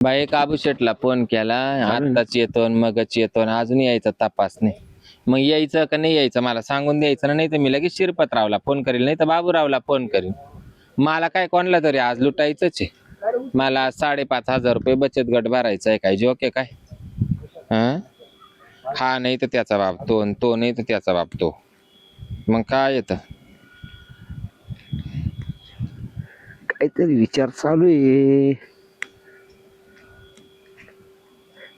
बाई काबू शेटला फोन केला, आत्ताच येतो आणि मगच येतो आणि अजून यायचा तपास नाही. मग यायचं का नाही यायचं मला सांगून द्यायचं ना, नाही तर मी लगेच शिरपतरावला फोन करील, नाही तर बाबूरावला फोन करील. मला काय कोणला तरी आज लुटायचंच आहे. मला 5,500 रुपये बचत गट भरायचा आहे. काय जोक आहे काय? हा नाही तर त्याचा बाप तो, तो नाही तर त्याचा बाप तो. मग काय येतं? काहीतरी विचार चालू आहे.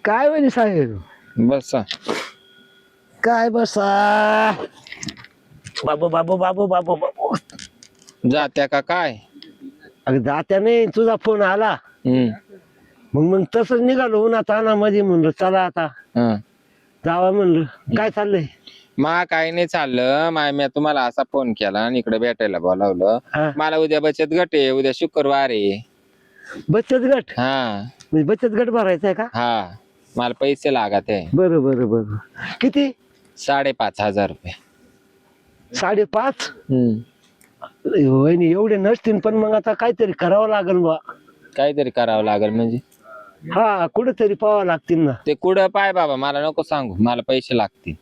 काय म्हणे साहेब? बसा. काय बसा बाबू बाबू बाबू बाबू बाबू. जात्या का काय? अगं जात्या नाही, तुझा फोन आला. मग तसंच निघालो उन्हा तानामध्ये, म्हणलं चला आता जावा म्हणलं. काय चाललंय? मा काय नाही चाललं मी तुम्हाला असा फोन केला आणि इकडे भेटायला बोलावलं. हा. मला उद्या बचत गट आहे, उद्या शुक्रवार आहे. बचत गट? हा म्हणजे बचत गट भरायचा आहे का? हा, मला पैसे लागत आहे. बरं बरं बरं. किती? 5,500 रुपये. 5.5? वहिनी एवढे नसतील, पण मग आता काहीतरी करावं लागेल बा. काहीतरी करावं लागेल म्हणजे? हा, कुठेतरी पाहावं लागतील ना. ते कुठं पाय बाबा, मला नको सांगू, मला पैसे लागतील.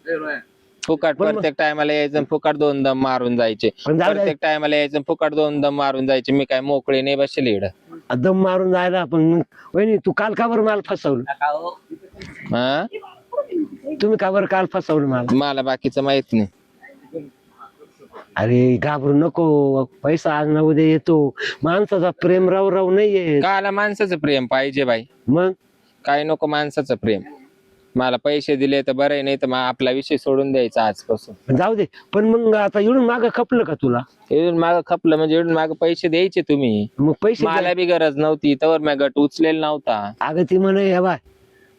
फुकट प्रत्येक टायमाला यायचं आणि फुकट 2 दम मारून जायचे. पण जाऊ दे. प्रत्येक टायमाला यायचं आणि फुकट 2 दम मारून जायचे. मी काय मोकळे नाही बसेल इकडं. दम मारून जायला. पण मग वहिनी तू काल का बरं मला फसवलं? हा, तुम्ही का बरं काल फसवलं मला? मला बाकीचं माहित नाही. अरे घाबरू नको, पैसा आज ना उद्या येतो. माणसाचा प्रेम राव राव नाहीये. काला माणसाचं प्रेम पाहिजे बाई, मग काय नको माणसाचं प्रेम. मला पैसे दिले तर बरं, नाही तर मग आपला विषय सोडून द्यायचा आजपासून. जाऊ दे. पण मग आता इडून माग खपलं का तुला? इडून माग खपलं म्हणजे इडून माग पैसे द्यायचे तुम्ही. मग पैसे मला बी गरज नव्हती तवर मी गट उचलेला नव्हता. अगं ती म्हणे हे बाय,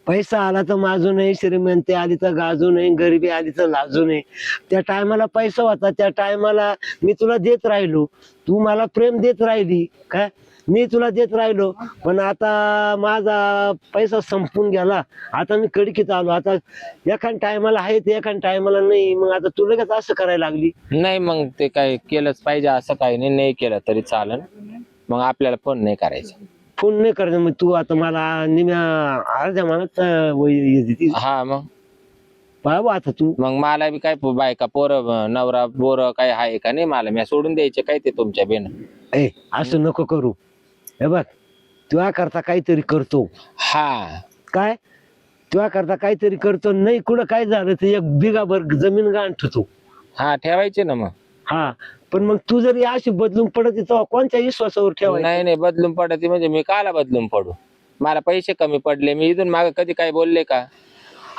पैसा आला तर माजू नये, श्रीमंती आली तर गाजू नये, गरिबी आली तर लाजू नये. त्या टायमाला पैसा होता, त्या टायमाला मी तुला देत राहिलो, तू मला प्रेम देत राहिली काय, मी तुला देत राहिलो. पण आता माझा पैसा संपून गेला, आता मी कडकीत आलो. आता एखाद टायमाला आहे ते, एखाद टायमाला नाही. मग आता तू लगेच असं करायला लागली. नाही मग ते काय केलंच पाहिजे असं काही नाही, नाही केलं तरी चालन. मग आपल्याला फोन नाही करायचा. फोन नाही करायचं. मग तू आता मला निम्या अर्ध्या मनात हा मग पाहा आता तू. मग मला बी काय बायका पोरं नवरा बोरं काय आहे का नाही, मला मी सोडून द्यायचे काय ते तुमच्या बेन. ए असं नको करू. हे बघ, तुझ्या करता काहीतरी करतो. हा काय तुझ्या करता काहीतरी करतो. नाही कुठं काय झालं तर 1 बिघाभर जमीन गाण ठेवतो. हा ठेवायचे ना मग. हा, पण मग तू जरी अशी बदलून पडत तेव्हा कोणत्या विश्वासावर ठेवायचं? नाही नाही बदलून पडते म्हणजे मी काला बदलून पडू? मला पैसे कमी पडले, मी इथून माग कधी काय बोलले का?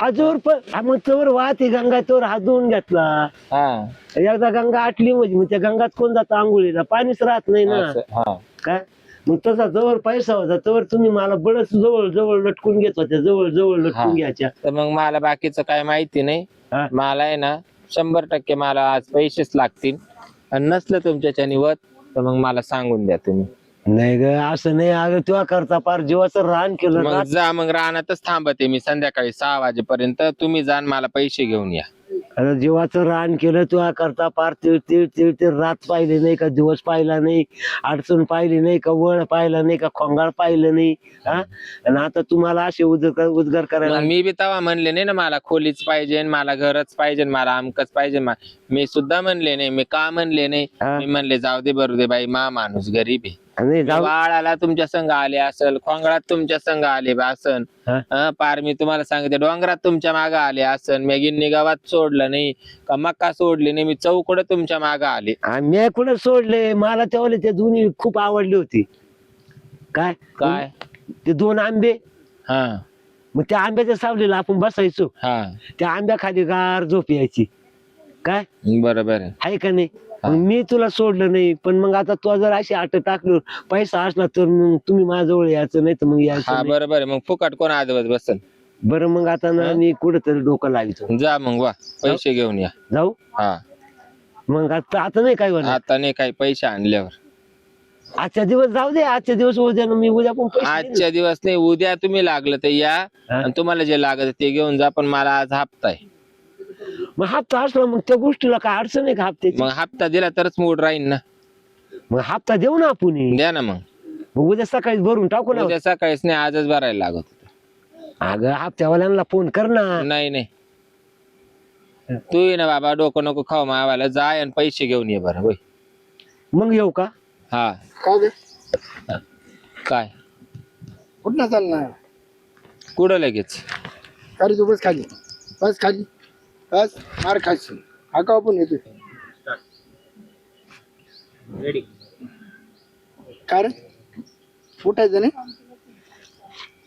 आजवर पण मग तोवर वाहते गंगा, तोवर हात धुवून घेतला. हा एकदा गंगा आटली म्हणजे मग त्या गंगात कोण जातं आंघोळीला? पाणीच राहत नाही ना. हा काय मग तसा जवळ पैसा होता तवर तुम्ही मला बळच जवळ जवळ लटकून घेत होत्या, जवळ जवळ लटकून घ्यायच्या. तर मग मला बाकीचं काय माहिती नाही. हा. मला आहे ना 100% मला आज पैसेच लागतील. आणि नसलं तुमच्या निवत तर मग मला सांगून द्या तुम्ही. नाही ग, असं नाही. अगं तुझ्या करता पार जीवाचं रान केलं मग ना. जा, मग रानातच थांबते मी संध्याकाळी 6 वाजेपर्यंत. तुम्ही जाण, मला पैसे घेऊन या. अरे जीवाचं रान केलं तुझ्या करता, पार तिळ तिळ तिळ तिळ. रात पाहिली नाही का, दिवस पाहिला नाही, अडचण पाहिली नाही का, वळ पाहिला नाही का, खोंगाळ पाहिलं नाही. हा, आणि आता तुम्हाला असे उद्गार करायला. मग मी बी तवा म्हणले नाही ना मला खोलीच पाहिजे, मला घरच पाहिजे, मला अमकच पाहिजे. मी सुद्धा म्हणले नाही. मी का म्हणले नाही? मी म्हणले जाऊ दे बरू दे बाई, माणूस गरीब आहे. वाळाला तुमच्या संघ आले असल, खोंगळात तुमच्या संघ आले असन, पार मी तुम्हाला सांगते डोंगरात तुमच्या मागे आले असन. मी गिन्नी गावात सोडलं नाही का, मक्का सोडली नाही, मी चौकड तुमच्या मागे आले. मी कुठं सोडले? मला तेवढे ते दोन्ही खूप आवडली होती. काय काय ते 2 आंबे. हा, मग त्या आंब्याच्या सावलीला आपण बसायचो. हा, त्या आंब्या खाली गार झोप यायची. काय बरोबर आहे का नाही? मग मी तुला सोडलं नाही. पण मग आता तू जर अशी आट टाकली, पैसा असला तर मग तुम्ही माझ्याजवळ यायचं, नाही तर मग यायचं. हा बरोबर आहे. मग फुकट कोण आजवत बसल? बरं मग आता ना मी कुठेतरी डोकं लावितो. जा मग, वा पैसे घेऊन या. जाऊ. हा, मग आता नाही काय होणार. आता नाही काही पैसे आणल्यावर. आजच्या दिवस जाऊ दे. आजच्या दिवस उद्या मी उद्या पण पैसे देईन. आजच्या दिवस नाही, उद्या तुम्ही लागलं तर या आणि तुम्हाला जे लागत ते घेऊन जा. पण मला आज हप्ता आहे. मग हप्ता असला मग त्या गोष्टीला काय अडचण आहे का हप्त्याची? मग हप्ता दिला तरच मूड राहील ना. मग हप्ता देऊ ना आपण. द्या ना मग. मग उद्या सकाळी भरून टाकू ना. उद्या सकाळीच नाही, आजच भरायला लागत होतं. अगं हप्त्यावाल्यांना फोन कर ना. नाही नाही, तू ये ना बाबा, डोकं नको खाऊ मावाला, जाय आणि पैसे घेऊन ये बरं होय. मग येऊ का? हा काय गे काय कुठं चालणार? कुठं लगेच? अरे तू बस खाली, बस खाली, बस मार खाशी. हा का पण येतो काय रे? उठायचं नाही,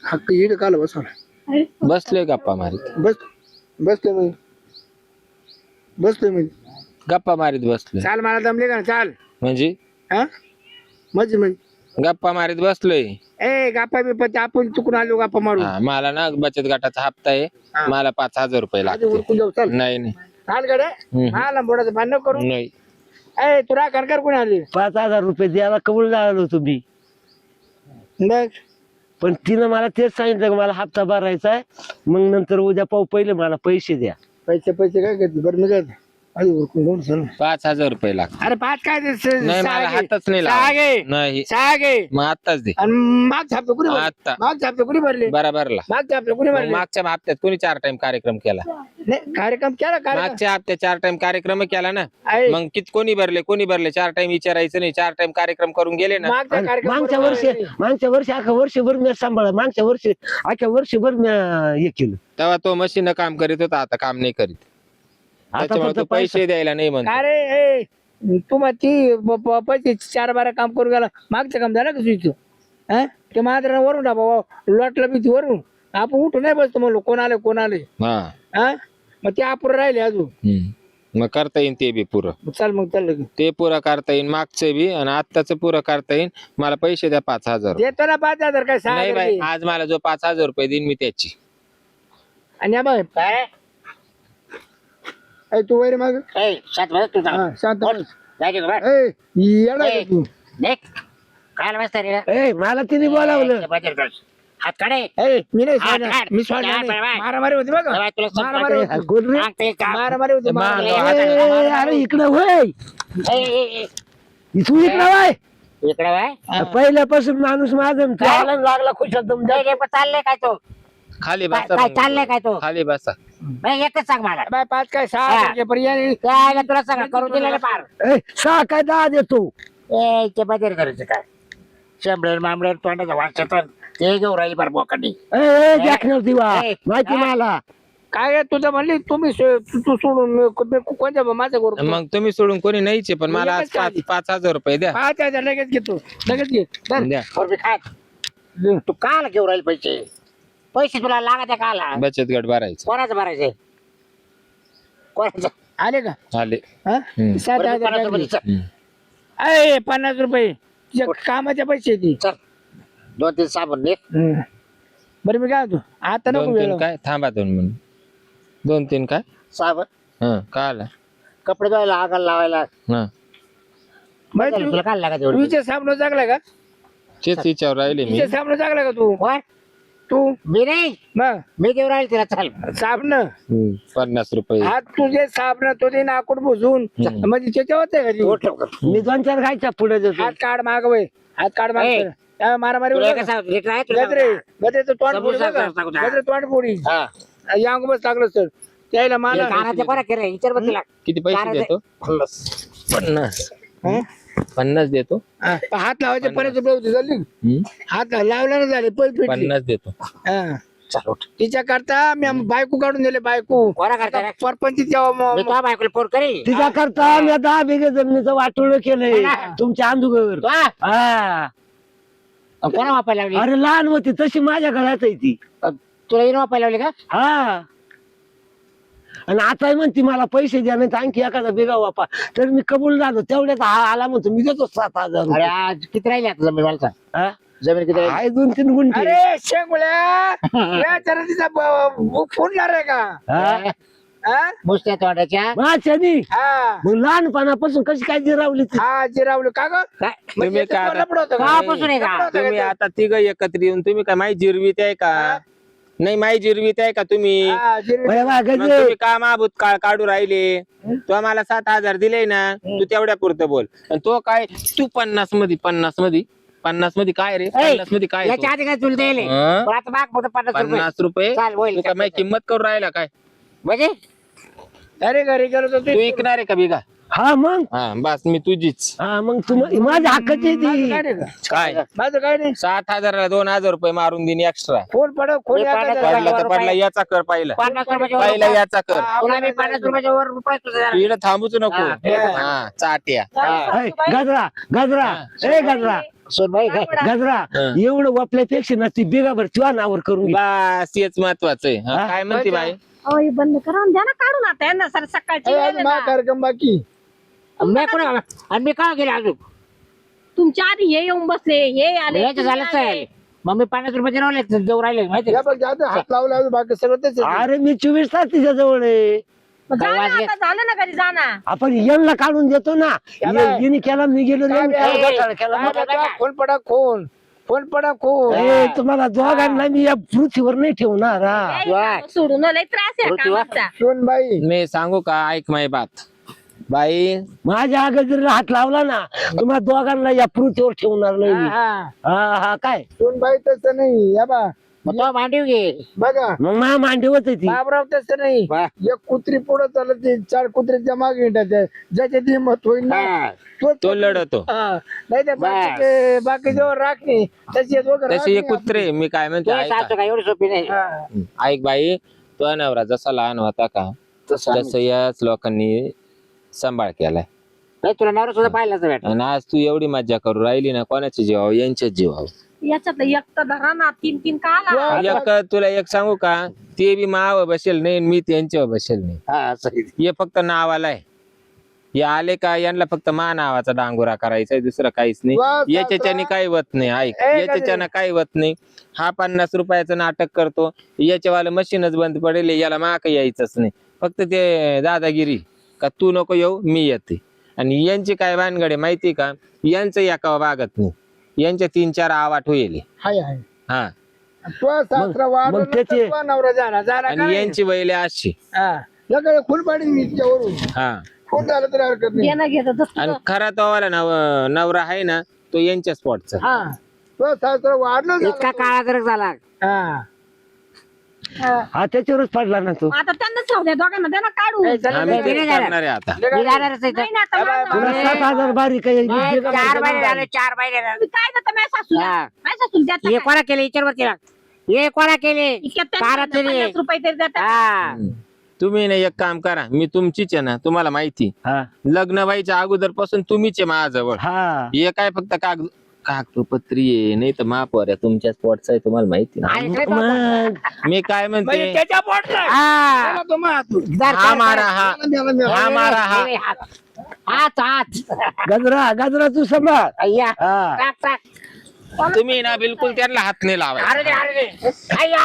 हक्क इड काल बसवला. बसलोय गप्पा मारीत, बस बसतोय मग, बसतोय मग. गप्पा मारीत बसलोय. चाल, मला दमले का? चाल. म्हणजे हा मजी मग गप्पा मारीत बसलोय. ए गप्पा बिप्पा आपण चुकून आलो गप्पा मारू. हा, मला ना बचत गटाचा हप्ता आहे, हा. मला 5,000 रुपये आधी लागते. उरकून जाऊ. चाल नाही नाही चाल गडे. हम्म. हा लंबोडाचं भांडण करू. नाही, ए तुला कर कोणी आली 5,000 रुपये द्यायला कबूल झालो तुम्ही. बघ. पण तिनं मला तेच सांगितलं की मला हप्ता भरायचा आहे, मग नंतर उद्या पाहू, पहिले मला पैसे द्या. पैसे पैसे काय घेतले बरं मी काय आधी उरकून जाऊन चल. 5,000 रुपये लागते. अरे पाच काय ते नाही, मला हातच नाही सहा लावला. घे. नाही, सहा घे. मग आत्ताच दे. आणि मागच्या हप्ते कुणी भरले? आता मागच्या हप्ते कुणी भरले? बराबरला. मागच्या हप्ते कुणी भरले? मागच्या हप्त्यात कोणी 4 टाइम कार्यक्रम केला? नाही कार्यक्रम केला कार्यक्रम. मागच्या हप्त्यात 4 टाइम कार्यक्रम केला ना. आहे. मग किती कोणी भरले 4 टाइम विचारायचं नाही, 4 टाइम कार्यक्रम करून गेले ना. मागच्या आणि कार्यक्रम मागच्या वर्षी अख्खा वर्षभर मी सांभाळा, अख्ख्या वर्षभर मी हे केलं. तेव्हा तो मशीन काम करीत होता, आता काम नाही करीत. आता त्याच्यामुळे फक्त तो पैसे द्यायला नाही म्हणतो. अरे तू मग ती पैसे 4-12 काम करून गेला. मागचं काम झालं का तुझं? हा ते मात्र वरून बाबा लॉटला भीती वरून आपण उठून नाही बसतो म्हणलो कोण आले. हा, हा मग ते आपण राहिले अजून. मग करता येईल ते बी पुरं. चल मग चाललं ते पुरं करता येईल, मागचं बी आणि आत्ताच पुरं करता येईल. मला पैसे द्या 5,000. देतो ना 5,000 काय 6,000 नाही बाई, दे. आज मला जो 5,000 रुपये देईन मी त्याची. आणि बघ काय तू वैर माग शांत बस. ए, येडा आहे तू. ए मला तिने बोलावलं. ए, मी नाही सोडणार. मी सोडणार नाही. मारामारी होती बघ. मारामारी होती. कोण रे? मारामारी होती. ए, अरे इकडं होय, तू इकडं होय. पहिल्यापासून माणूस माझं चालायला लागला खुशाल चाललंय काय तो खाली काय बसा, चाललंय काय तो खाली बसा. नाही एकच सांग मला बाय 5 काय 6 पर्याय. काय तुला सांग करून दिलेलं पार सहा काय 10 देतो. ए ते बदल करायचं काय शेंबडेर मांबडेर तोंडाचा वाचत ते घेऊन राहिली पार बोकांनी देखणार दिवा ए, माहिती मला. काय तुझं म्हणली तुम्ही तू सोडून कोणत्या माझं करू मग तुम्ही सोडून कोणी नाहीचे, पण मला आज 5,000 रुपये द्या. 5,000 लगेच घेतो. लगेच घे. धर. द्या. बरं काय तू काला घेऊन राहील पैसे पैसे तुला लागत आहे काला बचत गट भरायचं. कोणाचं भरायचे कोणाचं आले का? आले. हा? हम्म. 7,000 कोणाचं लागले. भरायचं? हम्म. ए 50 रुपये तुझ्या कामाचे पैसे ती. चल 2-3 साबण ने बरं मी काय होतो आता नको 2-3 वेळ. काय थांबा 2 मिनिट. 2-3 काय? साबण हा, काय आलं? कपडे धुवायला आगाला लावायला हा, माहिती तुला काय लागत एवढं तुझ्या साबण जागला का? तेच विचार राहिले मी. तुझ्या साबण जागला का तू? कोण तू मी नाही मग मी घेऊन राहील तिला चाल साबण 50 रुपये. हात तुझे साबण तो दे नाकूड बुजून हम्म. म्हणजे त्याच्या होते का जीव? ओठ लवकर. मी 2-4 खायच्या पुढे देतो. हात काढ माग वय हात काढ माग ए. मारामारी तुला होऊ एक नका. सांग, लेकरं आहे तुला गजरे गजरेचं तोंड फोडी समोसा बघा. सांगू द्या. गजरे तोंड फोडी हा. या अंगबस टाकलं सर त्याला मला कानाचे कोणा केलं विचार बघ तिला किती पैसे कानाचे- देतो? 50. 50 देतो. हात लावायचे 50 रुपये होते झाली. हम्म. हात लावला ना झाले पैसे भेटले. 50 देतो. हा. चल उठ. तिच्या करता मी बायको काढून दिले बायको कोणा करता रे? सरपंच मी तो बायकोला फोन करी तिचा करता मी 10 बिघे जमिनीचं वाटोळ केलंय तुमच्या अंधुगर. हा, कोणा वापायला लावली अरे लहान होती तशी माझ्या घरात आहे ती. तुला येणं वापायला लावली का हा, आणि आता म्हणती मला पैसे द्या नाही तर आणखी एखादा बिगा वापा. तर मी कबूल झालो तेवढ्यात हा आला म्हणतो मी देतो 7,000 अरे रुपये. आज किती राहिली आता जमीन मला सांग हा? जमीन किती राहिली आहे 2-3 गुंठे. अरे शेंगुळ्या या जरा तिचा फुटणार आहे का? हा? हा? मुसत्या तोंडाच्या माझ्यानी हा मग लहानपणापासून कशी काय जिरावली ती. हा जिरावलं का ग? काय तुम्ही म्हणजे काय ते लफडं होतं का? कापासून आहे का? लफडं होतं तुम्ही का ते? आता तिघ एकत्र येऊन तुम्ही काय माई जिरवीत आहे का? हा? नाही माई जिरवीत आहे का तुम्ही? हा, जिरवी- बरं बा, मग गजरे. तुम्ही का माबूत काढू राहिले? तू आम्हाला 7,000 दिले ना, तू तेवढ्या पुरतं बोल. आणि तो काय तू 50 मध्ये 50 मध्ये काय रे? ऐ, 50 मध्ये काय याच्या आधी काय तुला दिले हं? पण आता माग फक्त 50 रुपये 50 रुपये चाल होईल तू काय माझी किंमत करून राहिला काय? म्हणजे अरे घरी गेलो तर तू ऐकणार आहे का बिगा? हा मग हा बस मी तुझीच. हा मग माझ्या हक्काची आहे ती. काय नाही का काय माझं काय नाही 7,000 2000 रुपये मारून देईन एक्स्ट्रा. फोन पडा फोन हे पाण्यात एखादा- पडला तर पडला याचा कर पहिला. 50 रुपयाच्या वर पहिला रुपये. याचा कर. तुला मी 50 रुपयाच्या वर रुपये तुझं देणार. इकडे थांबूच नको. हा. हा चाट्या. ऐ, गजरा गजरा ए गजरा सोनबाई काय गजरा हं. एवढं वापल्यापेक्षा ना ती बेगाभर तुझ्या नावावर करून घे. बस हेच महत्वाचं आहे. हा, हा? काय म्हणते बाई? अहो, हे बंद करा आणि द्या ना काढून आता यांना सर सकाळची अरे, वेळ आज आहे मा ना. कार्यक्रम बाकी मी कोणा आणि मी काय केलं अजून तुमच्या आधी हे येऊन बसले हे आले याचं तुम्ही झालंच आले. आहे मग मी 50 रुपये देऊन देऊ राहिले माहिती या बघ आता हात लावला बाकी सगळं तेच आहे. अरे मी 24 तास तिच्या जवळ आहे. मग जा काय ना वाजले? आता, झालं ना घरी जा ना. आपण यांना काढून देतो ना याला- हिने केला मी गेलो काय यांनी बे- केला, घोटाळा केला. काय बघा, फोन पडा खोल फोन पडा खोल ए, तुम्हाला दोघांना मी या पृथ्वीवर नाही ठेवणार हा. ए, काम सोडून लय त्रास आहे ऋतुवा. कामाचा. सोन बाई मी सांगू का? ऐक माय बात बाई. माझ्या अगोदर हात लावला ना तुम्हाला दोघांना या पृथ्वीवर ठेवणार नाही मी. हा हा काय सोन बाई तसं नाही या बा मग तो मांडीव घे बघा मग मा मांडीवत आहे ती. बाबराव तसं नाही वा. एक कुत्री पुढे चालत नाही, 4 कुत्र्याच्या मागे हिंडायचं. ज्याच्यात हिंमत होईल ना हा. तो लढतो. नाही तर बाकीच्यावर राखणे तशी दोघं तसे हे राखणे कुत्रे. मी काय म्हणते तुला ऐका. सांगतो का एवढी सोपी नाही हा. ऐक बाई, तो नवरा जसा लहान होता का तसं याच लोकांनी सांभाळ केलाय. नाही, तुला नवरा सुद्धा पाहिलाच भेट आणि आज तू एवढी मज्जा करू राहिली ना, कोणाच्या जीवावर? यांच्याच जीवावर. याच्यात एक तर धरा ना 3-3 का आला एक तुला एक सांगू का? ते बी माव बसेल नाही आणि मी त्यांच्यावर बसेल नाही. हा असं आहे. हे फक्त नावाला आहे. हे आले का यांना फक्त मा नावाचा डांगोरा करायचा, दुसरं काहीच वा, नाही. याच्याच्याने काही होत नाही. ऐक, याच्याच्यानं काही होत नाही. हा 50 रुपयाचं नाटक करतो, याच्यावालं मशीनच बंद पडेल, याला माक यायचंच नाही. फक्त ते दादागिरी का तू नको येऊ मी येते. आणि यांची काय भानगडे माहिती का? यांचं एका भागत नाही, यांच्या 3-4 आवाट होईल. हाय हाय हा, तो सासरा वाढला मग त्याचे- नंतर तो नवरा जाणार जाणार आणि यांची बैले अशी. याकडे फुल पाडी इतक्यावरून हा, फोन झाला तरी हरकत नाही घेणं घेत आणि खरा तो वाला नवरा आहे ना, तो यांच्या स्पॉटचा. हा तो सासरा वाढला इतका काळा जर झाला हा हा त्याच्यावरच पडला ना तो. आता त्यांनाच राहू द्या दोघांना त्यांना काढू ए, चला, आम्ही नाही, तेच करणार आहे आता. मी जाणारच आहे नाही ना आता ए, बाय, माझं- तुला 7,000 बारीक आहे. नाही, 4 महिने झाले 4 महिने झाले. तुम्ही काय देता माझ्या सासूला हा. माझ्या सासूला देता हे काय? कोणा केले विचार तिला हे कोणा केले इतक्यात कारा त्यांना केली 50 रुपये तरी देता हा तुम्ही ना एक काम करा, मी तुमचीच आहे ना, तुम्हाला माहिती. हा लग्न व्हायच्या अगोदर पासून तुम्हीच आहे माझ्याजवळ. हा हे काय फक्त कागदपत्री आहे, नाही तर महापौर आहे तुमच्या स्पॉटचा आहे, तुम्हाला माहिती ना. ऐकलं का? मग मी काय म्हणजे म्हणते, त्याच्या पोटला हा. त्याला तो मारतो. जर- हा जर- मारा हा, द्याला, द्याला. हा मारा हा. नाही, हात हात गजरा गजरा तू सांभाळ. अय्या हा टाक टाक तुम्ही ना बिलकुल त्यांना हात नाही अरे लावायचा. दे अरे दे अय्या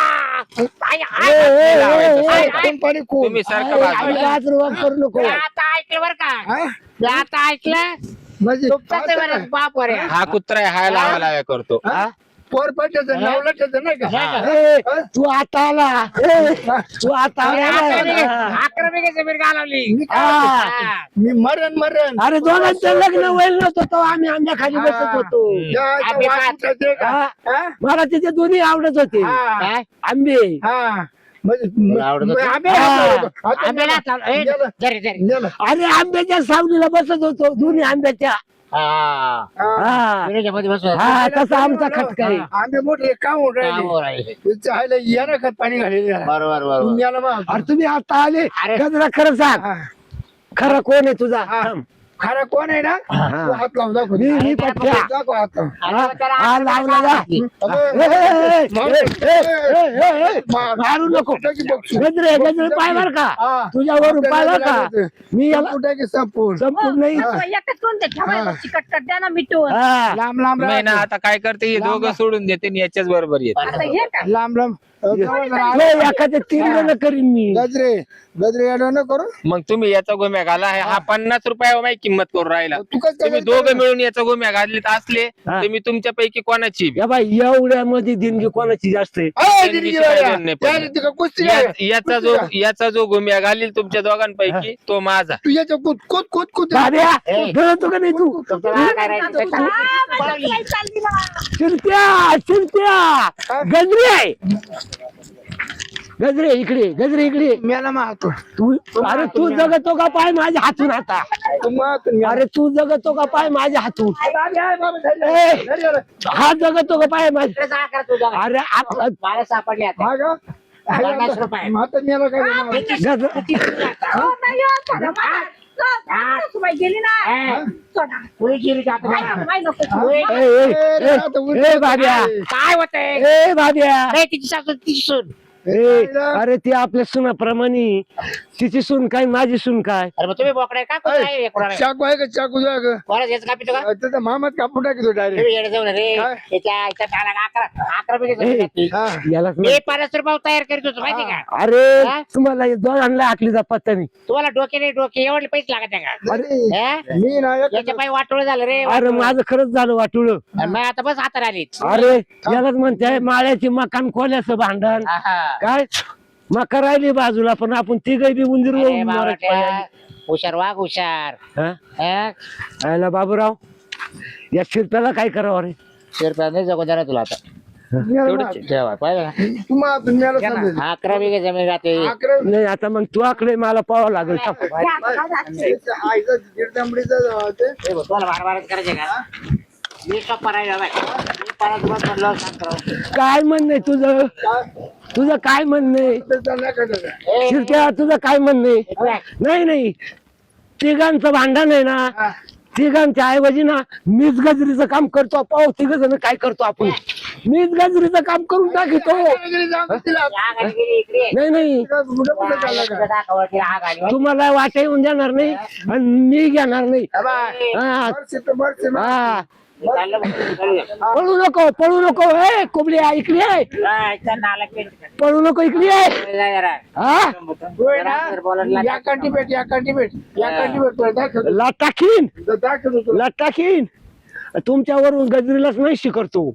अय्या ए, ए, लावायचं. ए, ए, फोन पाडी खूप तुम्ही सारखं अरे, बाजूला. अरे, गाजर वाप करू नको. मी आता ऐकलं बर का हा? मी आता ऐकलं म्हणजे तुमचाच आहे बरं, बाप वर आहे. हा कुत्रा आहे, हा लावा लाव्या करतो. हा? पोर पटायचं नावला त्याचं नाही का ए, तू आता आला ए, तू आता अरे, आला. आक्रमी कशी जमीन घालवली हा. मी मरण अरे दोघांचं लग्न व्हायला नव्हतं तेव्हा आम्ही आमच्या खाली बसत होतो. या, इथं वास उठायचे का? हा. हा? मला तिथे दोन्ही आवडत होते हा. आंबे. हा. म्हणजे तुला आवडत होतं? आंबे हा. आता आंब्याला हात लावला. ए, गेलं. जरी जरी गेलं. अरे आंब्याच्या सावलीला बसत होतो दोन्ही आंब्याच्या. हा हा विहिरीच्या मध्ये बसलो हा तसा आमचा खटका आहे. आंबे मोठे का होऊन राहिले कामावर आहे. त्याच्या आईला यानं खत पाणी घालेले बरोबर बरोबर याला मग अरे तुम्ही आता आले अरे. गजरा खरं सांग हा. खरं कोण आहे तुझा हा. थांब. खरा कोण आहे ना हा. तू हात लावून दाखव मी पट्ट्या दाखव हात लावून. हा, हा, लावला जा. अबे, ए, ए, ए, ए, ए, ए, मारू नको टाकी बघ. गजरे गजरे पाय बर का हा. तुझ्यावरून पाहिलं का मी याला कुठे की संपून संपूर्ण नाही एकच कोणते ठेवायला चिकट द्या ना मिटून हा लांब लांब नाही ना, राहते. आता काय करते, हे दोघं सोडून देते आणि याच्याच बरोबर येते. आता हे का लांब लांब एखाद्या 3 जण करीन मी. गजरे गजरे येडं न करू. मग तुम्ही याचा गोम्या घाला हा 50 रुपयावर माझी किंमत करून राहिला. तू कसं तुम्ही दोघं मिळून याचा गोम्या घालीत असले हा. तर मी तुमच्यापैकी कोणाची बी. या बाई एवढ्यामध्ये देणगी कोणाची जास्त आहे? कुस्ती याचा जो गोम्या घालील तुमच्या दोघांपैकी तो माझा. तू याच्या कूद कूद कूद कूद दाद्या गळतो का नाही तू? तुमचं नाव काय राहिलं? चालली ना. चिंत्या गजरे आहे. गजरे इकडे, गजरे इकडे. मेला मारतो तू अरे तू जगतो का पाय माझ्या हातून आता? अरे तू जगतो का पाय माझ्या हातून? हा जगतो का पाय माझ्या? जा करा तू, जा. अरे आपला मला सापडले आता 50 रुपये. गजर हो, नाही हो, सोडा मला. सासूबाई गेली ना. हा. सोडा. पुढे गेली का आता बघा. नाही नको. ए बाब्या, काय होतंय? ए बाब्या, नाही तिची सासू तिची सून. अरे ती आपल्या सुनाप्रमाणे तिची सून काय माझी सून काय? अरे मग तुम्ही बोकडे का काय कोणाला चाकू आहे का चाकू जाय का कोणाला याचं कापितो का त्याचा मामात कापून टाकतो डायरेक्ट. तुम्ही येडे जाऊ रे काय? त्याच्या टाळाला 11 रुपये याला मी 50 रुपये तयार करीत होतो माहिती का? अरे हा? तुम्हाला दोघांना आखलीचा पत्ता नाही. तुम्हाला डोके नाही डोके एवढे पैसे लागत आहे का? हा? मी ना याच्या पाय वाटोळ झालं रे अरे माझं खरंच झालं वाटुळ. आणि मग आता बस हातात आली अरे यालाच म्हणते माळ्याची मकान खोल्याचं भांडण काय मका राहिली बाजूला पण आपण तिघही बी उंदीर होऊन मरत पाहिजे. हुशार वाघ हुशार हा? हा? आयला बाबूराव या शिरप्याला काय करावं रे? रुपया नाही जगून जाणार तुला आता तेवढंच ठेवा पाहिजे ना तुम्हाला मेला समजेल. 11 बिघे जमीन राहते नाही आता मग तू आकडे मला पाहावं लागेल. आईचं दीडतांबडीचं ते हे बघ, तुम्हाला बार करायचे का मी कप्पा राहिला बाय मी परत बस म्हणलं शांत राहू. काय म्हणणं आहे तुझं? तुझं काय म्हणणं आहे? नाही करत. ए, शिरप्या तुझं काय म्हणणं आहे? नाही नाही तिघांचं भांडण आहे ना, तिघांच्या ऐवजी ना मीच गजरीचं काम करतो. पाहू तिघ जण काय करतो आपण. मीच गजरीचं काम करून टाकतो. या गाडी गेली इकडे नाही नाही इकडे दाखवा की आग आली होय. तुम्हाला वाटा येऊन देणार नाही आणि मी घेणार नाही. हा हा मी चाललो बघ, तुम्ही घरी जा. पळू नको ए कोबडी इकडे आहे. काय, इथं नाला पेट. पळू नको इकडे आहे. जा जरा. हा जरा अंदर बोलायला या काठी भेट या काठी भेट या काठी भेट दाखवतो लाट टाकीन दाखवतो लाट टाकीन. तुमच्यावरून गजरीलाच नाही शिकरतो.